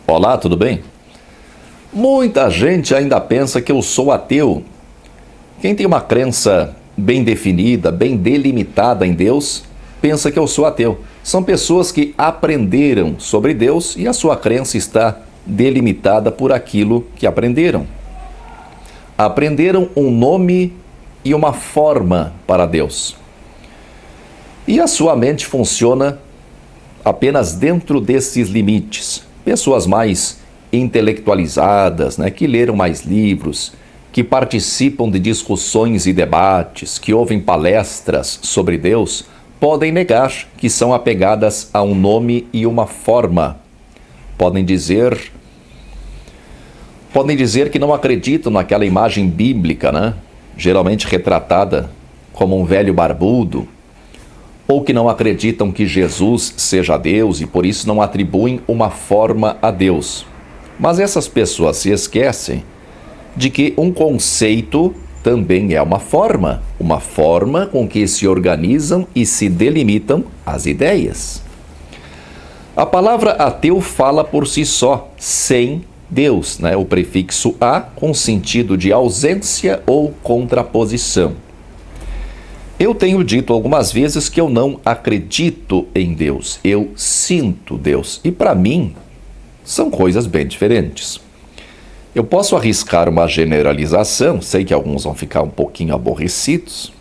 Olá, tudo bem? Muita gente ainda pensa que eu sou ateu. Quem tem uma crença bem definida, bem delimitada em Deus, pensa que eu sou ateu. São pessoas que aprenderam sobre Deus e a sua crença está delimitada por aquilo que aprenderam. Aprenderam um nome e uma forma para Deus. E a sua mente funciona apenas dentro desses limites. Pessoas mais intelectualizadas, que leram mais livros, que participam de discussões e debates, que ouvem palestras sobre Deus, podem negar que são apegadas a um nome e uma forma. Podem dizer que não acreditam naquela imagem bíblica, geralmente retratada como um velho barbudo, ou que não acreditam que Jesus seja Deus e por isso não atribuem uma forma a Deus. Mas essas pessoas se esquecem de que um conceito também é uma forma com que se organizam e se delimitam as ideias. A palavra ateu fala por si só, sem Deus, o prefixo a com sentido de ausência ou contraposição. Eu tenho dito algumas vezes que eu não acredito em Deus, eu sinto Deus. E para mim, são coisas bem diferentes. Eu posso arriscar uma generalização, sei que alguns vão ficar um pouquinho aborrecidos,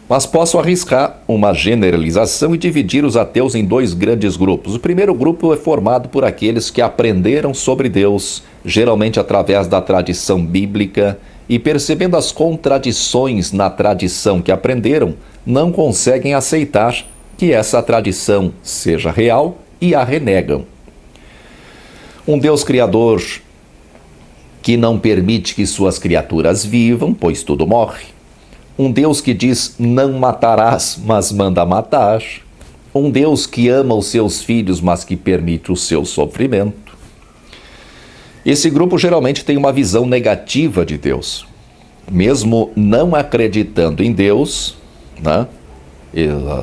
mas posso arriscar uma generalização e dividir os ateus em dois grandes grupos. O primeiro grupo é formado por aqueles que aprenderam sobre Deus, geralmente através da tradição bíblica, e percebendo as contradições na tradição que aprenderam, não conseguem aceitar que essa tradição seja real e a renegam. Um Deus criador que não permite que suas criaturas vivam, pois tudo morre. Um Deus que diz não matarás, mas manda matar. Um Deus que ama os seus filhos, mas que permite o seu sofrimento. Esse grupo geralmente tem uma visão negativa de Deus. Mesmo não acreditando em Deus,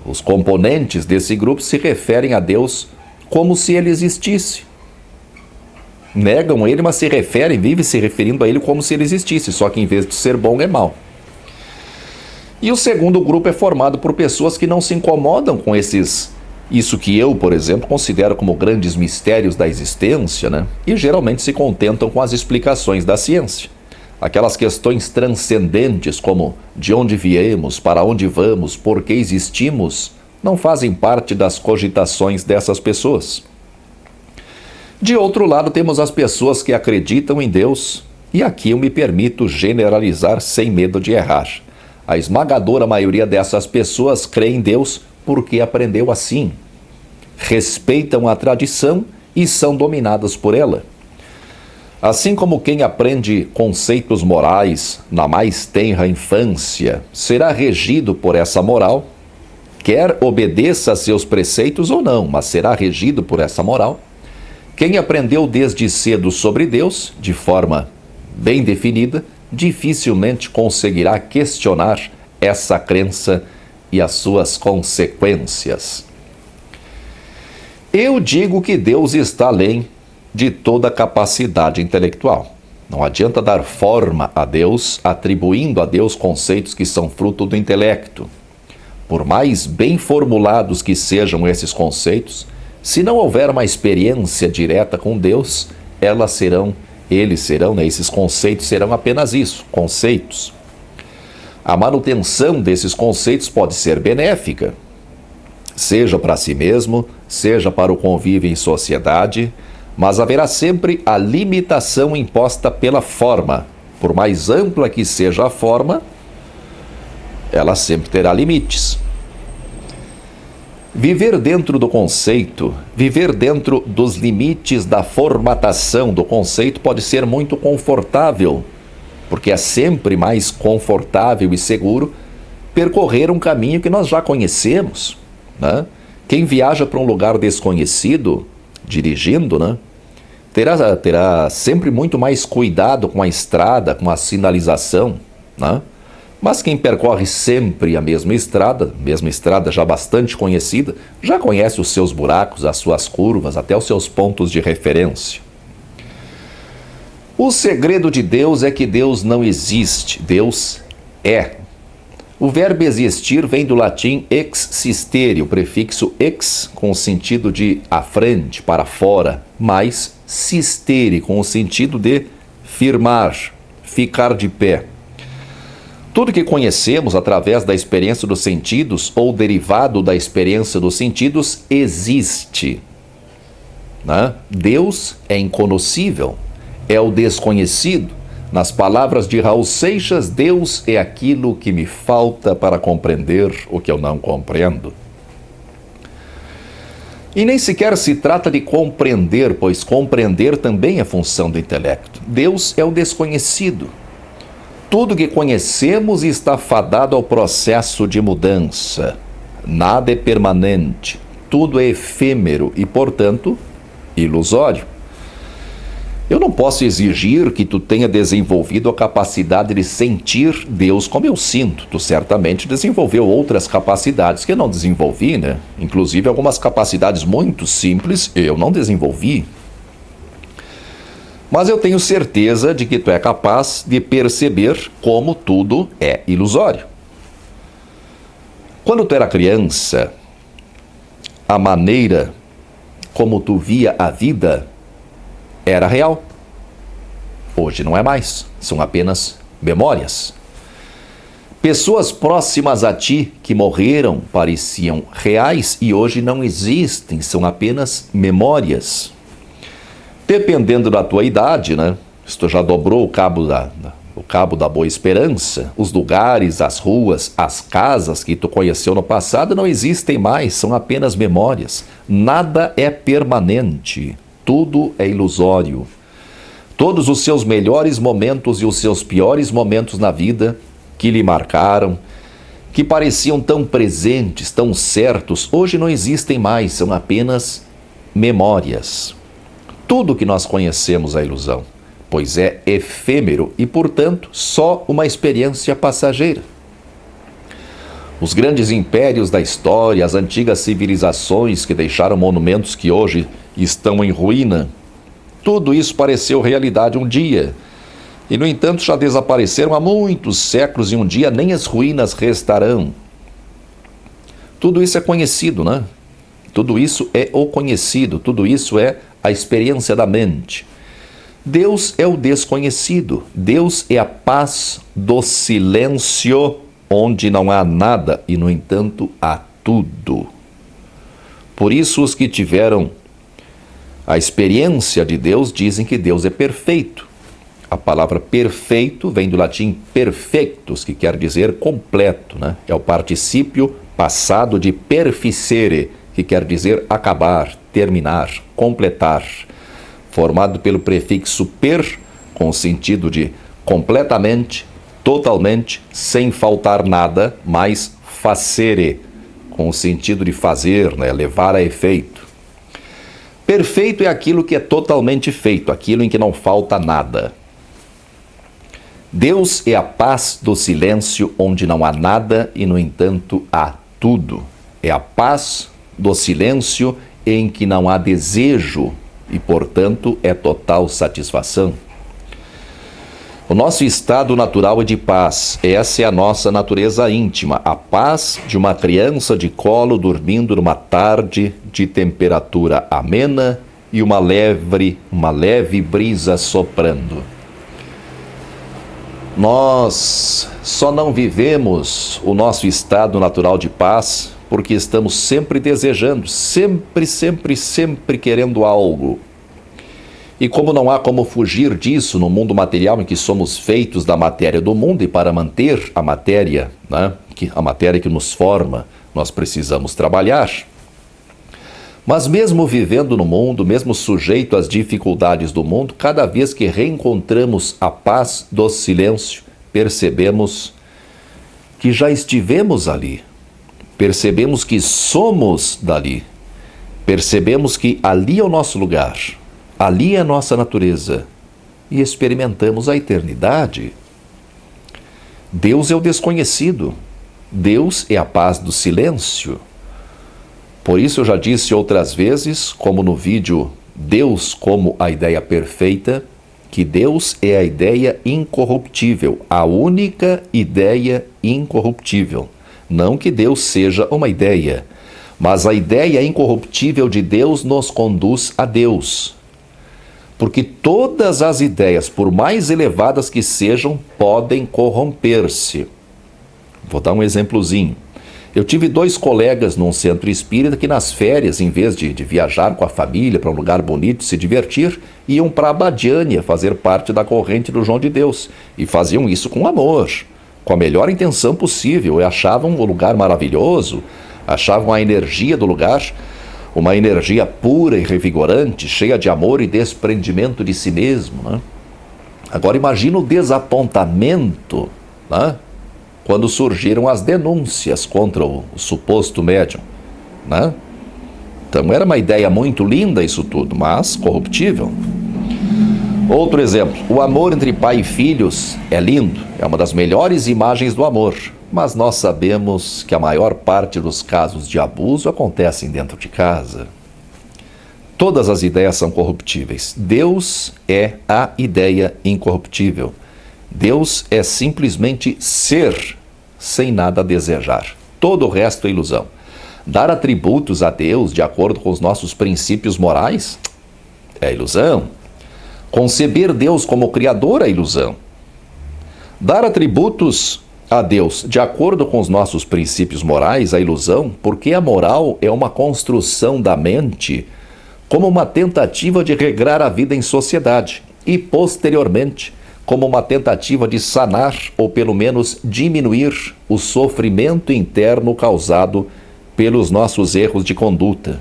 os componentes desse grupo se referem a Deus como se ele existisse. Negam ele, mas vivem se referindo a ele como se ele existisse, só que em vez de ser bom, é mau. E o segundo grupo é formado por pessoas que não se incomodam com isso que eu, por exemplo, considero como grandes mistérios da existência, e geralmente se contentam com as explicações da ciência. Aquelas questões transcendentes como de onde viemos, para onde vamos, por que existimos, não fazem parte das cogitações dessas pessoas. De outro lado, temos as pessoas que acreditam em Deus, e aqui eu me permito generalizar sem medo de errar. A esmagadora maioria dessas pessoas crê em Deus porque aprendeu assim. Respeitam a tradição e são dominadas por ela. Assim como quem aprende conceitos morais na mais tenra infância será regido por essa moral, quer obedeça a seus preceitos ou não, mas será regido por essa moral. Quem aprendeu desde cedo sobre Deus, de forma bem definida, dificilmente conseguirá questionar essa crença e as suas consequências. Eu digo que Deus está além de toda capacidade intelectual. Não adianta dar forma a Deus, atribuindo a Deus conceitos que são fruto do intelecto. Por mais bem formulados que sejam esses conceitos, se não houver uma experiência direta com Deus, esses conceitos serão apenas isso, conceitos. A manutenção desses conceitos pode ser benéfica, seja para si mesmo, seja para o convívio em sociedade, mas haverá sempre a limitação imposta pela forma. Por mais ampla que seja a forma, ela sempre terá limites. Viver dentro do conceito, viver dentro dos limites da formatação do conceito pode ser muito confortável, porque é sempre mais confortável e seguro percorrer um caminho que nós já conhecemos. Quem viaja para um lugar desconhecido, dirigindo, terá sempre muito mais cuidado com a estrada, com a sinalização, Mas quem percorre sempre a mesma estrada já bastante conhecida, já conhece os seus buracos, as suas curvas, até os seus pontos de referência. O segredo de Deus é que Deus não existe, Deus é. O verbo existir vem do latim existere, o prefixo ex com o sentido de à frente, para fora, mais sistere com o sentido de firmar, ficar de pé. Tudo que conhecemos através da experiência dos sentidos ou derivado da experiência dos sentidos existe. Né? Deus é inconhecível, é o desconhecido. Nas palavras de Raul Seixas, Deus é aquilo que me falta para compreender o que eu não compreendo. E nem sequer se trata de compreender, pois compreender também é função do intelecto. Deus é o desconhecido. Tudo que conhecemos está fadado ao processo de mudança. Nada é permanente, tudo é efêmero e, portanto, ilusório. Eu não posso exigir que tu tenha desenvolvido a capacidade de sentir Deus como eu sinto. Tu certamente desenvolveu outras capacidades que eu não desenvolvi, né? Inclusive algumas capacidades muito simples eu não desenvolvi. Mas eu tenho certeza de que tu é capaz de perceber como tudo é ilusório. Quando tu era criança, a maneira como tu via a vida era real. Hoje não é mais, são apenas memórias. Pessoas próximas a ti que morreram pareciam reais e hoje não existem, são apenas memórias. Dependendo da tua idade, né? Se tu já dobrou o cabo da Boa Esperança, os lugares, as ruas, as casas que tu conheceu no passado não existem mais, são apenas memórias. Nada é permanente, tudo é ilusório. Todos os seus melhores momentos e os seus piores momentos na vida que lhe marcaram, que pareciam tão presentes, tão certos, hoje não existem mais, são apenas memórias. Tudo que nós conhecemos é ilusão, pois é efêmero e, portanto, só uma experiência passageira. Os grandes impérios da história, as antigas civilizações que deixaram monumentos que hoje estão em ruína, tudo isso pareceu realidade um dia. E, no entanto, já desapareceram há muitos séculos e um dia nem as ruínas restarão. Tudo isso é conhecido, né? Tudo isso é o conhecido, tudo isso é a experiência da mente. Deus é o desconhecido. Deus é a paz do silêncio, onde não há nada e, no entanto, há tudo. Por isso, os que tiveram a experiência de Deus dizem que Deus é perfeito. A palavra perfeito vem do latim perfectus, que quer dizer completo, né? É o particípio passado de perficere, que quer dizer acabar, terminar, completar, formado pelo prefixo per, com o sentido de completamente, totalmente, sem faltar nada, mais facere, com o sentido de fazer, né? Levar a efeito. Perfeito é aquilo que é totalmente feito, aquilo em que não falta nada. Deus é a paz do silêncio, onde não há nada e, no entanto, há tudo. É a paz do silêncio em que não há desejo e, portanto, é total satisfação. O nosso estado natural é de paz. Essa é a nossa natureza íntima, a paz de uma criança de colo dormindo numa tarde de temperatura amena e uma leve brisa soprando. Nós só não vivemos o nosso estado natural de paz porque estamos sempre desejando, sempre querendo algo. E como não há como fugir disso no mundo material em que somos feitos da matéria do mundo, e para manter a matéria, né, a matéria que nos forma, nós precisamos trabalhar. Mas mesmo vivendo no mundo, mesmo sujeito às dificuldades do mundo, cada vez que reencontramos a paz do silêncio, percebemos que já estivemos ali. Percebemos que somos dali. Percebemos que ali é o nosso lugar. Ali é a nossa natureza. E experimentamos a eternidade. Deus é o desconhecido. Deus é a paz do silêncio. Por isso eu já disse outras vezes, como no vídeo Deus como a ideia perfeita, que Deus é a ideia incorruptível, a única ideia incorruptível. Não que Deus seja uma ideia, mas a ideia incorruptível de Deus nos conduz a Deus. Porque todas as ideias, por mais elevadas que sejam, podem corromper-se. Vou dar um exemplozinho. Eu tive 2 colegas num centro espírita que nas férias, em vez de viajar com a família para um lugar bonito, se divertir, iam para Abadiânia fazer parte da corrente do João de Deus. E faziam isso com amor, com a melhor intenção possível. E achavam o lugar maravilhoso, achavam a energia do lugar uma energia pura e revigorante, cheia de amor e desprendimento de si mesmo, né? Agora imagina o desapontamento, né? Quando surgiram as denúncias contra o suposto médium, né? Então era uma ideia muito linda isso tudo, mas corruptível. Outro exemplo, o amor entre pai e filhos é lindo, é uma das melhores imagens do amor, mas nós sabemos que a maior parte dos casos de abuso acontecem dentro de casa. Todas as ideias são corruptíveis. Deus é a ideia incorruptível. Deus é simplesmente ser, sem nada a desejar. Todo o resto é ilusão. Dar atributos a Deus de acordo com os nossos princípios morais é ilusão. Conceber Deus como Criador é ilusão. Dar atributos a Deus de acordo com os nossos princípios morais é ilusão, porque a moral é uma construção da mente como uma tentativa de regrar a vida em sociedade e, posteriormente, como uma tentativa de sanar ou pelo menos diminuir o sofrimento interno causado pelos nossos erros de conduta.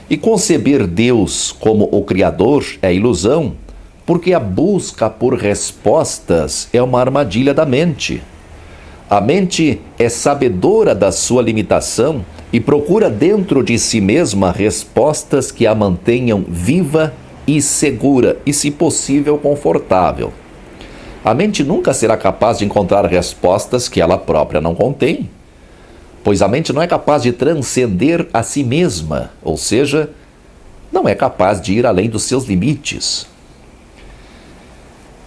E conceber Deus como o Criador é ilusão, porque a busca por respostas é uma armadilha da mente. A mente é sabedora da sua limitação e procura dentro de si mesma respostas que a mantenham viva e segura e, se possível, confortável. A mente nunca será capaz de encontrar respostas que ela própria não contém, pois a mente não é capaz de transcender a si mesma, ou seja, não é capaz de ir além dos seus limites.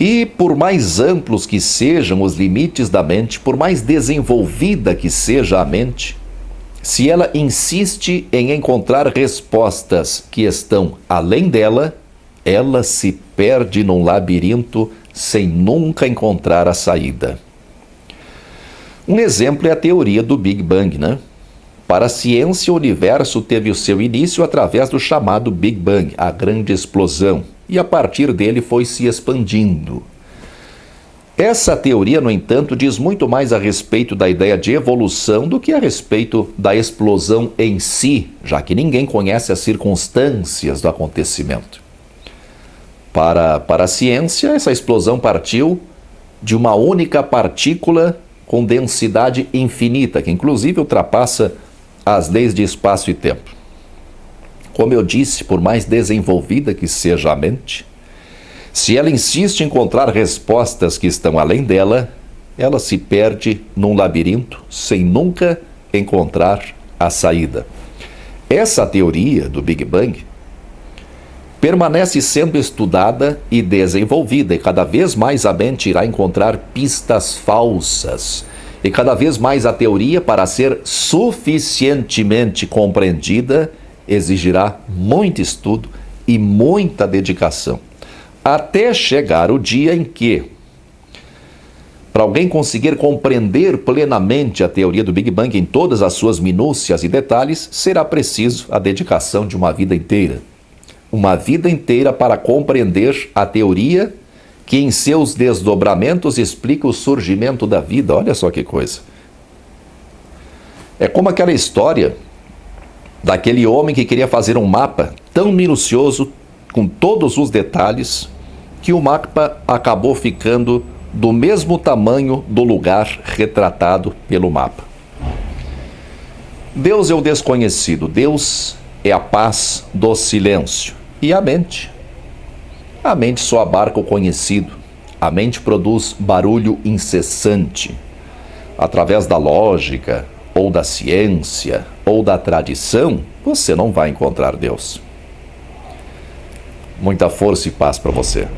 E por mais amplos que sejam os limites da mente, por mais desenvolvida que seja a mente, se ela insiste em encontrar respostas que estão além dela, ela se perde num labirinto sem nunca encontrar a saída. Um exemplo é a teoria do Big Bang, né? Para a ciência, o universo teve o seu início através do chamado Big Bang, a grande explosão, e a partir dele foi se expandindo. Essa teoria, no entanto, diz muito mais a respeito da ideia de evolução do que a respeito da explosão em si, já que ninguém conhece as circunstâncias do acontecimento. Para a ciência, essa explosão partiu de uma única partícula com densidade infinita, que inclusive ultrapassa as leis de espaço e tempo. Como eu disse, por mais desenvolvida que seja a mente, se ela insiste em encontrar respostas que estão além dela, ela se perde num labirinto sem nunca encontrar a saída. Essa teoria do Big Bang permanece sendo estudada e desenvolvida, e cada vez mais a mente irá encontrar pistas falsas. E cada vez mais a teoria, para ser suficientemente compreendida, exigirá muito estudo e muita dedicação, até chegar o dia em que, para alguém conseguir compreender plenamente a teoria do Big Bang em todas as suas minúcias e detalhes, será preciso a dedicação de uma vida inteira. Uma vida inteira para compreender a teoria que em seus desdobramentos explica o surgimento da vida. Olha só que coisa. É como aquela história daquele homem que queria fazer um mapa tão minucioso, com todos os detalhes, que o mapa acabou ficando do mesmo tamanho do lugar retratado pelo mapa. Deus é o desconhecido, Deus é a paz do silêncio. E a mente? A mente só abarca o conhecido. A mente produz barulho incessante. Através da lógica, ou da ciência, ou da tradição, você não vai encontrar Deus. Muita força e paz para você.